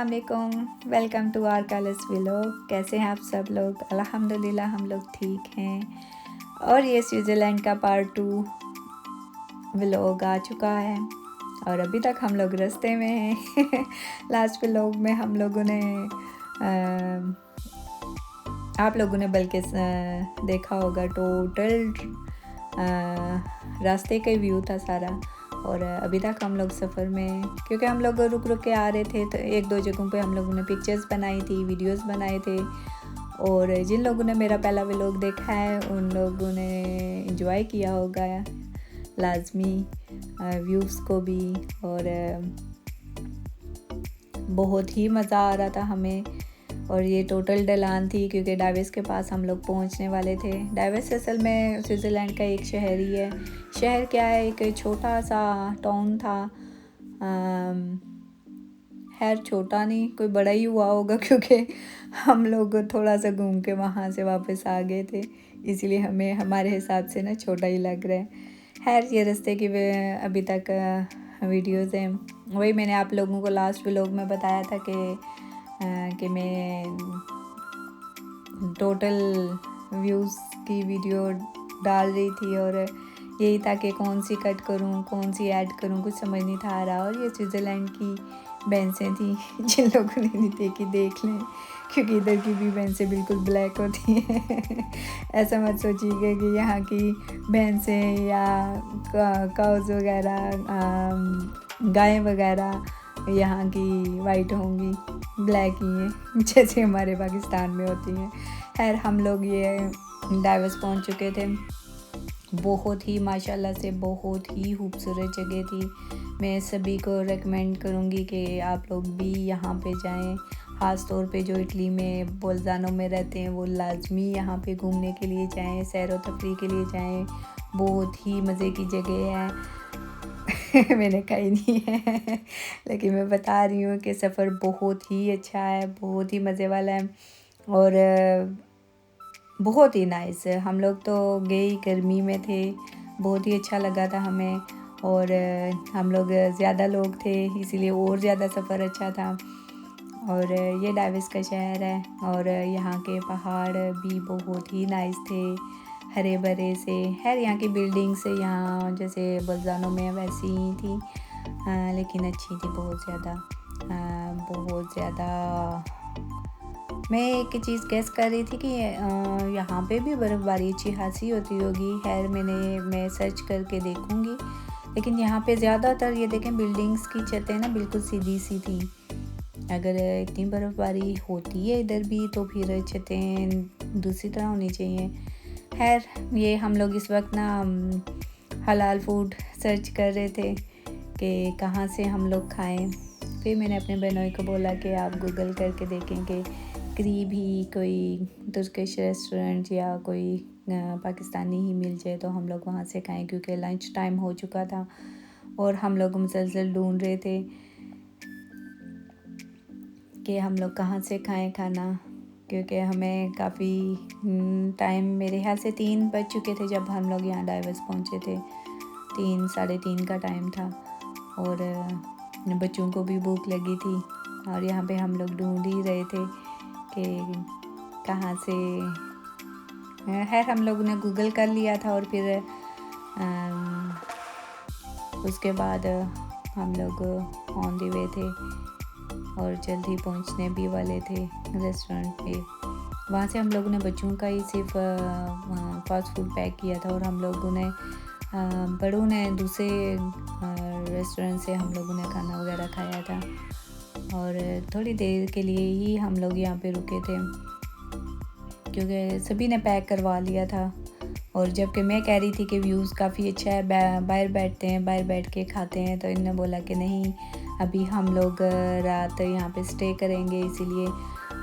अस्सलाम वालेकुम, welcome to our colours vlog. कैसे हैं आप सब लोग? अल्हम्दुलिल्लाह हम लोग ठीक हैं। और ये स्विट्ज़रलैंड का पार्ट 2 व्लॉग आ चुका है और अभी तक हम लोग रास्ते में हैं। लास्ट व्लॉग में हम लोगों ने आप लोगों ने बल्कि देखा होगा टोटल रास्ते का व्यू था सारा। और अभी तक हम लोग सफ़र में, क्योंकि हम लोग रुक रुक के आ रहे थे, तो एक दो जगहों पे हम लोगों ने पिक्चर्स बनाई थी, वीडियोस बनाए थे। और जिन लोगों ने मेरा पहला व्लॉग देखा है उन लोगों ने एंजॉय किया होगा लाजमी व्यूज़ को भी। और बहुत ही मज़ा आ रहा था हमें। और ये टोटल ढलान थी क्योंकि डाविस के पास हम लोग पहुंचने वाले थे। डाविस असल में स्विट्ज़रलैंड का एक शहर ही है। शहर क्या है, एक छोटा सा टाउन था। खैर छोटा नहीं, कोई बड़ा ही हुआ होगा क्योंकि हम लोग थोड़ा सा घूम के वहाँ से वापस आ गए थे, इसलिए हमें हमारे हिसाब से ना छोटा ही लग रहा है। खैर ये रास्ते की अभी तक वीडियोज़ हैं। वही मैंने आप लोगों को लास्ट व्लॉग में बताया था कि मैं टोटल व्यूज़ की वीडियो डाल रही थी और यही था कि कौन सी कट करूं, कौन सी ऐड करूं, कुछ समझ नहीं था आ रहा। और ये स्विट्ज़रलैंड की भैंसें थी, जिन लोगों ने नहीं देखी देख लें, क्योंकि इधर की भी भैंसें बिल्कुल ब्लैक होती हैं। ऐसा मत सोचिएगा कि यहाँ की भैंसें या काउज़ वगैरह, गायें वगैरह यहाँ की वाइट होंगी, ब्लैक ही हैं जैसे हमारे पाकिस्तान में होती हैं। खैर हम लोग ये डाइवर्स पहुँच चुके थे। बहुत ही माशाल्लाह से बहुत ही खूबसूरत जगह थी। मैं सभी को रेकमेंड करूँगी कि आप लोग भी यहाँ पे जाएं। ख़ास तौर पे जो इटली में बोल्जानो में रहते हैं वो लाजमी यहाँ पे घूमने के लिए जाएं, सैर व तफरीह के लिए जाएं। बहुत ही मज़े की जगह है। मैंने कही नहीं है लेकिन मैं बता रही हूँ कि सफ़र बहुत ही अच्छा है, बहुत ही मज़े वाला है और बहुत ही नाइस है। हम लोग तो गए गर्मी में थे, बहुत ही अच्छा लगा था हमें। और हम लोग ज़्यादा लोग थे इसीलिए और ज़्यादा सफ़र अच्छा था। और ये डाविस का शहर है और यहाँ के पहाड़ भी बहुत ही नाइस थे, हरे भरे से। खैर यहाँ की बिल्डिंग्स यहाँ जैसे बोल्जानो में वैसी ही थी, लेकिन अच्छी थी बहुत ज़्यादा, बहुत ज़्यादा। मैं एक चीज़ गेस कर रही थी कि यहाँ पे भी बर्फ़बारी अच्छी खासी होती होगी। खैर मैं सर्च करके देखूँगी। लेकिन यहाँ पे ज़्यादातर ये देखें बिल्डिंग्स की छतें ना बिल्कुल सीधी सी थी। अगर इतनी बर्फ़बारी होती है इधर भी तो फिर छतें दूसरी तरह होनी चाहिए। खैर ये हम लोग इस वक्त ना हलाल फूड सर्च कर रहे थे कि कहाँ से हम लोग खाएं। फिर मैंने अपने बहनोई को बोला कि आप गूगल करके देखें कि करीब ही कोई तुर्किश रेस्टोरेंट या कोई पाकिस्तानी ही मिल जाए तो हम लोग वहाँ से खाएं, क्योंकि लंच टाइम हो चुका था और हम लोग मुसलसल ढूंढ रहे थे कि हम लोग कहाँ से खाएं खाना, क्योंकि हमें काफ़ी टाइम, मेरे ख्याल से 3 बज चुके थे जब हम लोग यहाँ डाइवर्स पहुँचे थे। 3 साढ़े 3 का टाइम था और बच्चों को भी भूख लगी थी और यहाँ पे हम लोग ढूंढ ही रहे थे कि कहाँ से। खैर हम लोगों ने गूगल कर लिया था और फिर उसके बाद हम लोग ऑन द वे थे और जल्दी पहुँचने भी वाले थे रेस्टोरेंट पे। वहाँ से हम लोगों ने बच्चों का ही सिर्फ फास्ट फूड पैक किया था और हम लोगों ने बड़ों ने दूसरे रेस्टोरेंट से हम लोगों ने खाना वगैरह खाया था। और थोड़ी देर के लिए ही हम लोग यहाँ पे रुके थे क्योंकि सभी ने पैक करवा लिया था। और जबकि मैं कह रही थी कि व्यूज़ काफ़ी अच्छा है, बाहर बैठते हैं, बाहर बैठ के खाते हैं, तो इन्होंने बोला कि नहीं अभी हम लोग रात यहाँ पे स्टे करेंगे, इसीलिए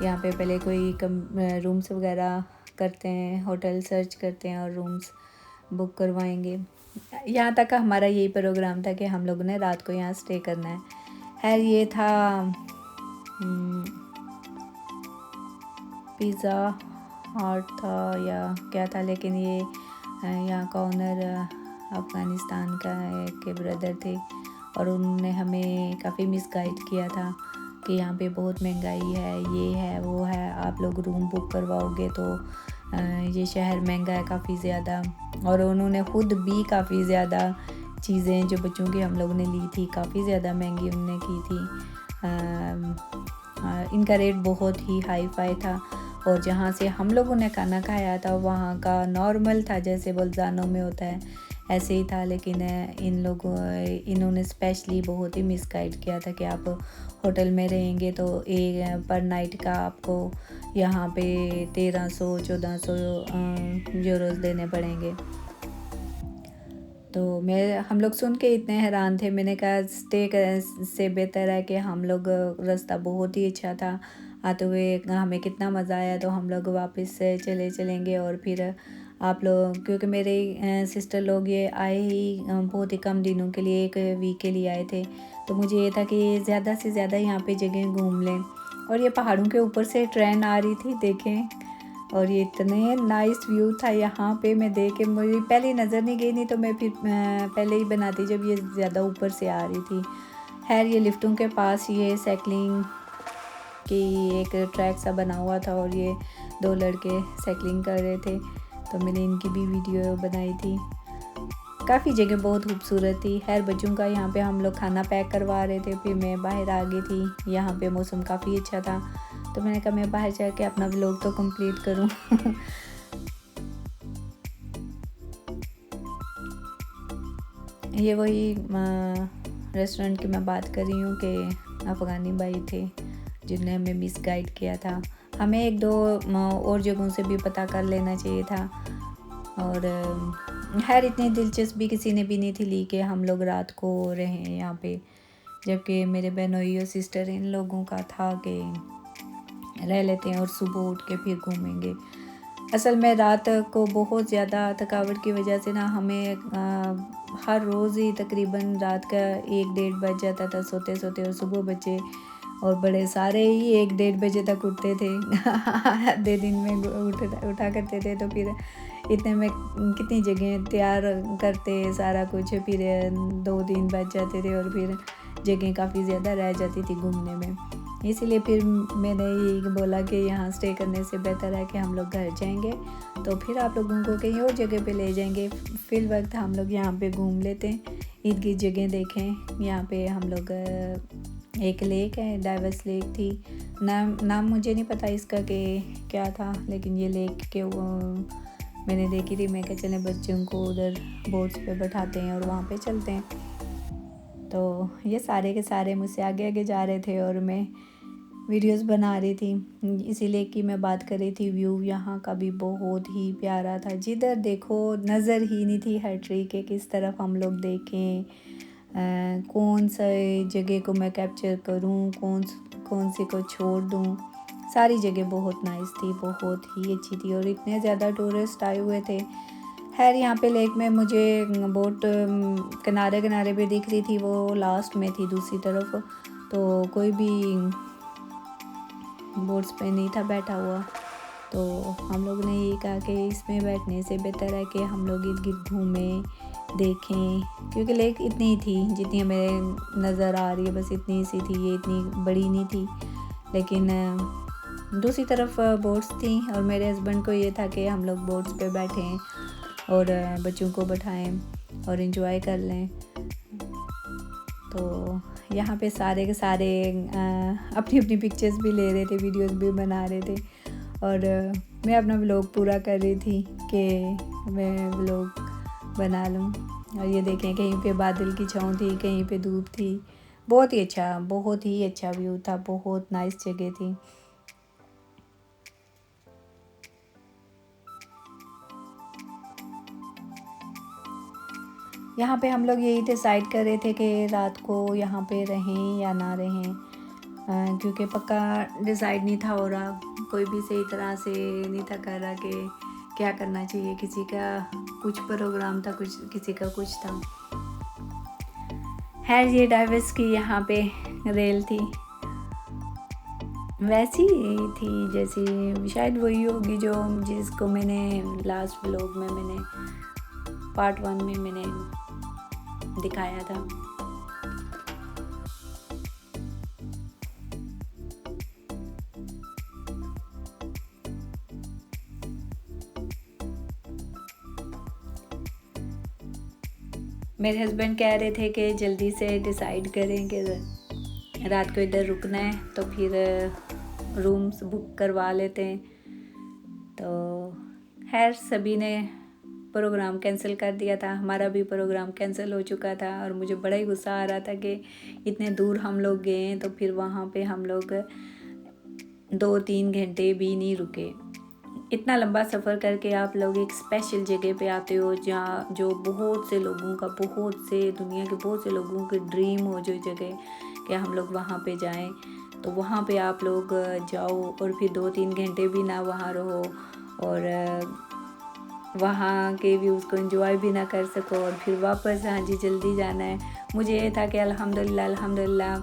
यहाँ पे पहले कोई रूम्स वगैरह करते हैं, होटल सर्च करते हैं और रूम्स बुक करवाएंगे। यहाँ तक हमारा यही प्रोग्राम था कि हम लोगों ने रात को यहाँ स्टे करना है। खैर ये था पिज़्ज़ा हट था या क्या था, लेकिन ये यहाँ का ओनर अफ़गानिस्तान का के ब्रदर थे और उन्होंने हमें काफ़ी मिसगाइड किया था कि यहाँ पे बहुत महंगाई है, ये है वो है, आप लोग रूम बुक करवाओगे तो ये शहर महंगा है काफ़ी ज़्यादा। और उन्होंने ख़ुद भी काफ़ी ज़्यादा चीज़ें जो बच्चों की हम लोगों ने ली थी काफ़ी ज़्यादा महंगी उन्होंने की थी। इनका रेट बहुत ही हाई फाई था। और जहाँ से हम लोगों ने खाना खाया था वहाँ का नॉर्मल था, जैसे बल्जानों में होता है ऐसे ही था। लेकिन इन्होंने स्पेशली बहुत ही मिसगाइड किया था कि आप होटल में रहेंगे तो एक पर नाइट का आपको यहाँ पे 1300-1400 यूरोस देने पड़ेंगे। तो हम लोग सुन के इतने हैरान थे। मैंने कहा स्टे से बेहतर है कि हम लोग, रास्ता बहुत ही अच्छा था आते हुए, हमें कितना मज़ा आया। तो हम लोग वापस से चलेंगे। और फिर आप लोग, क्योंकि मेरे सिस्टर लोग ये आए ही बहुत ही कम दिनों के लिए, 1 वीक के लिए आए थे। तो मुझे ये था कि ज़्यादा से ज़्यादा यहाँ पे जगह घूम लें। और ये पहाड़ों के ऊपर से ट्रेन आ रही थी, देखें, और ये इतने नाइस व्यू था यहाँ पे। मैं देख के मुझे पहले नज़र नहीं गई, नहीं तो मैं फिर पहले ही बनाती जब ये ज़्यादा ऊपर से आ रही थी। खैर ये लिफ्टों के पास ये साइकिलिंग की एक ट्रैक सा बना हुआ था और ये 2 लड़के साइकिलिंग कर रहे थे, तो मैंने इनकी भी वीडियो बनाई थी। काफ़ी जगह बहुत खूबसूरत थी। खैर बच्चों का यहाँ पे हम लोग खाना पैक करवा रहे थे, फिर मैं बाहर आ गई थी। यहाँ पे मौसम काफ़ी अच्छा था, तो मैंने कहा मैं बाहर जाके अपना व्लॉग तो कंप्लीट करूँ। ये वही रेस्टोरेंट की मैं बात कर रही हूँ कि अफ़गानी भाई थे जिन्होंने हमें मिसगाइड किया था। हमें 1-2 और जगहों से भी पता कर लेना चाहिए था। और खैर इतनी दिलचस्पी किसी ने भी नहीं थी ली कि हम लोग रात को रहें यहाँ पे, जबकि मेरे बहनोई और सिस्टर इन लोगों का था कि रह लेते हैं और सुबह उठ के फिर घूमेंगे। असल में रात को बहुत ज़्यादा थकावट की वजह से ना हमें हर रोज़ ही तकरीबन रात का 1-1:30 बज जाता था सोते सोते। और सुबह बच्चे और बड़े सारे ही 1-1:30 बजे तक उठते थे। आधे दिन में उठा करते थे। तो फिर इतने में कितनी जगह तैयार करते सारा कुछ, फिर 2-3 बज जाते थे और फिर जगह काफ़ी ज़्यादा रह जाती थी घूमने में। इसीलिए फिर मैंने ये बोला कि यहाँ स्टे करने से बेहतर है कि हम लोग घर जाएंगे, तो फिर आप लोगों को कहीं और जगह पे ले जाएंगे। फिल वक्त हम लोग यहाँ पे घूम लेते हैं, ईद की जगह देखें। यहाँ पे हम लोग एक लेक है, डाइवर्स लेक थी, नाम मुझे नहीं पता इसका कि क्या था, लेकिन ये लेक के मैंने देखी थी। मैं कहा चलें बच्चों को उधर बोट्स पे बैठाते हैं और वहाँ पे चलते हैं। तो ये सारे के सारे मुझसे आगे आगे जा रहे थे और मैं वीडियोस बना रही थी। इसीलिए कि मैं बात कर रही थी, व्यू यहाँ का भी बहुत ही प्यारा था। जिधर देखो नज़र ही नहीं थी हर ट्री के किस तरफ हम लोग देखें, कौन सा जगह को मैं कैप्चर करूँ, कौन से को छोड़ दूँ। सारी जगह बहुत नाइस थी, बहुत ही अच्छी थी और इतने ज़्यादा टूरिस्ट आए हुए थे। खैर यहाँ पे लेक में मुझे बोट किनारे पे दिख रही थी, वो लास्ट में थी दूसरी तरफ, तो कोई भी बोट्स पे नहीं था बैठा हुआ। तो हम लोग ने ये कहा कि इसमें बैठने से बेहतर है कि हम लोग इर्द गिर्द घूमें, देखें, क्योंकि लेक इतनी ही थी जितनी हमें नज़र आ रही है, बस इतनी सी थी, ये इतनी बड़ी नहीं थी। लेकिन दूसरी तरफ बोट्स थी और मेरे हस्बैंड को ये था कि हम लोग बोट्स पे बैठें और बच्चों को बैठाएं और इन्जॉय कर लें। तो यहाँ पे सारे के सारे अपनी अपनी पिक्चर्स भी ले रहे थे, वीडियोस भी बना रहे थे और मैं अपना व्लॉग पूरा कर रही थी कि मैं व्लॉग बना लूँ। और ये देखें, कहीं पे बादल की छाँव थी, कहीं पे धूप थी। बहुत ही अच्छा व्यू था, बहुत नाइस जगह थी। यहाँ पे हम लोग यही डिसाइड कर रहे थे कि रात को यहाँ पे रहें या ना रहें, क्योंकि पक्का डिसाइड नहीं था हो रहा, कोई भी सही तरह से नहीं था कर रहा कि क्या करना चाहिए। किसी का कुछ प्रोग्राम था, किसी का कुछ था। खैर ये डाइवर्स की यहाँ पे रेल थी, वैसी थी जैसी शायद वही होगी जिसको मैंने लास्ट व्लॉग में पार्ट 1 में मैंने दिखाया था। मेरे हस्बैंड कह रहे थे कि जल्दी से डिसाइड करें कि रात को इधर रुकना है तो फिर रूम्स बुक करवा लेते हैं। तो खैर सभी ने प्रोग्राम कैंसिल कर दिया था, हमारा भी प्रोग्राम कैंसिल हो चुका था और मुझे बड़ा ही गुस्सा आ रहा था कि इतने दूर हम लोग गए हैं तो फिर वहाँ पे हम लोग 2-3 घंटे भी नहीं रुके। इतना लंबा सफ़र करके आप लोग एक स्पेशल जगह पे आते हो जहाँ जो बहुत से लोगों का, बहुत से दुनिया के बहुत से लोगों के ड्रीम हो जो जगह कि हम लोग वहाँ पे जाएं, तो वहाँ पे आप लोग जाओ और फिर 2-3 घंटे भी ना वहाँ रहो और वहाँ के व्यूज़ को एंजॉय भी ना कर सको और फिर वापस हाँ जी जल्दी जाना है। मुझे ये था कि अल्हम्दुलिल्लाह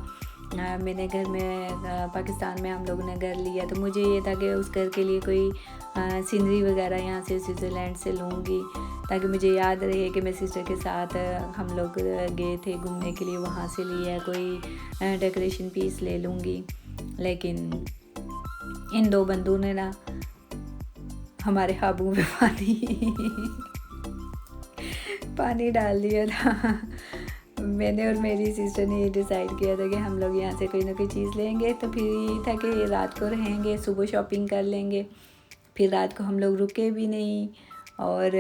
मैंने घर में पाकिस्तान में हम लोगों ने घर लिया, तो मुझे ये था कि उस घर के लिए कोई सीनरी वगैरह यहाँ से स्विट्ज़रलैंड से लूँगी ताकि मुझे याद रहे कि मैं सिस्टर के साथ हम लोग गए थे घूमने के लिए, वहाँ से लिया कोई डेकोरेशन पीस ले लूँगी। लेकिन इन दो बंदों ने ना हमारे काबू में पानी डाल दिया था। मैंने और मेरी सिस्टर ने ये डिसाइड किया था कि हम लोग यहाँ से कोई ना कोई चीज़ लेंगे, तो फिर ये था कि रात को रहेंगे, सुबह शॉपिंग कर लेंगे। फिर रात को हम लोग रुके भी नहीं और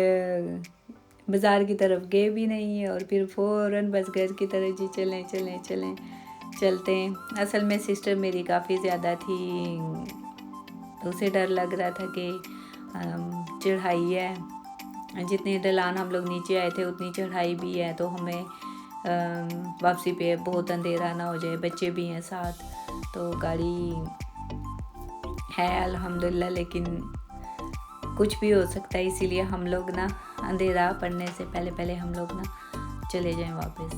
बाज़ार की तरफ गए भी नहीं और फिर फ़ौरन बस घर की तरफ जी चलते हैं। असल में सिस्टर मेरी काफ़ी ज़्यादा थी, तो उसे डर लग रहा था कि चढ़ाई है, जितने ढलान हम लोग नीचे आए थे उतनी चढ़ाई भी है, तो हमें वापसी पे बहुत अंधेरा ना हो जाए, बच्चे भी हैं साथ, तो गाड़ी है अल्हम्दुलिल्लाह, लेकिन कुछ भी हो सकता है, इसीलिए हम लोग ना अंधेरा पड़ने से पहले हम लोग ना चले जाएं वापस।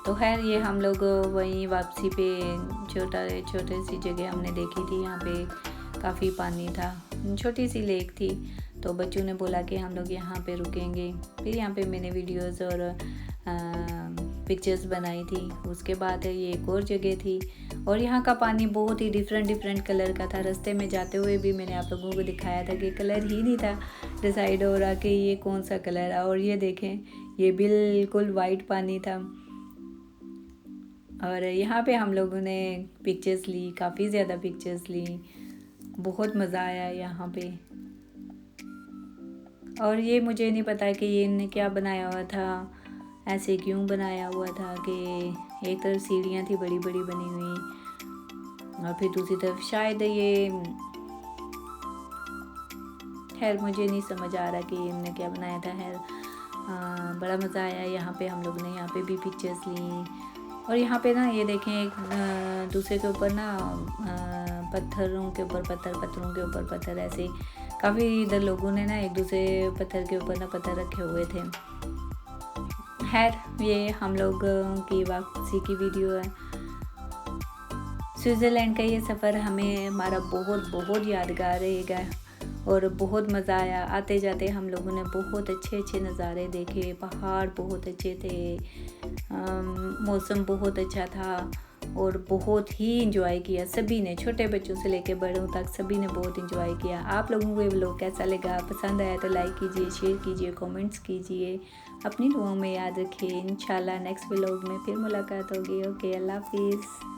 तो खैर ये हम लोग वहीं वापसी पे छोटे सी जगह हमने देखी थी, यहाँ पे काफ़ी पानी था, छोटी सी लेक थी, तो बच्चों ने बोला कि हम लोग यहाँ पे रुकेंगे। फिर यहाँ पे मैंने वीडियोस और पिक्चर्स बनाई थी। उसके बाद ये एक और जगह थी और यहाँ का पानी बहुत ही डिफरेंट कलर का था। रास्ते में जाते हुए भी मैंने आप लोगों को दिखाया था कि कलर ही नहीं था डिसाइड हो रहा कि ये कौन सा कलर है, और ये देखें ये बिल्कुल वाइट पानी था। और यहाँ पे हम लोगों ने पिक्चर्स ली, काफ़ी ज़्यादा पिक्चर्स ली, बहुत मज़ा आया यहाँ पे। और ये मुझे नहीं पता कि ये इनने क्या बनाया हुआ था, ऐसे क्यों बनाया हुआ था कि एक तरफ सीढ़ियाँ थी बड़ी बड़ी बनी हुई और फिर दूसरी तरफ शायद ये, खैर मुझे नहीं समझ आ रहा कि इनने क्या बनाया था। खैर बड़ा मज़ा आया यहाँ पे, हम लोग ने यहाँ पे भी पिक्चर्स ली। और यहाँ पे ना ये देखें एक दूसरे के ऊपर ना पत्थरों के ऊपर पत्थर ऐसे काफ़ी इधर लोगों ने ना एक दूसरे पत्थर के ऊपर ना पत्थर रखे हुए थे। खैर ये हम लोग की वापसी की वीडियो है। स्विट्ज़रलैंड का ये सफ़र हमारा बहुत यादगार रहेगा और बहुत मज़ा आया। आते जाते हम लोगों ने बहुत अच्छे नज़ारे देखे, पहाड़ बहुत अच्छे थे, मौसम बहुत अच्छा था और बहुत ही इंजॉय किया सभी ने, छोटे बच्चों से लेकर बड़ों तक सभी ने बहुत इंजॉय किया। आप लोगों को ये व्लॉग कैसा लगा, पसंद आया तो लाइक कीजिए, शेयर कीजिए, कमेंट्स कीजिए, अपनी दुआओं में याद रखिए। इंशाल्लाह नेक्स्ट व्लॉग में फिर मुलाकात होगी। ओके, अल्लाह हाफिज़।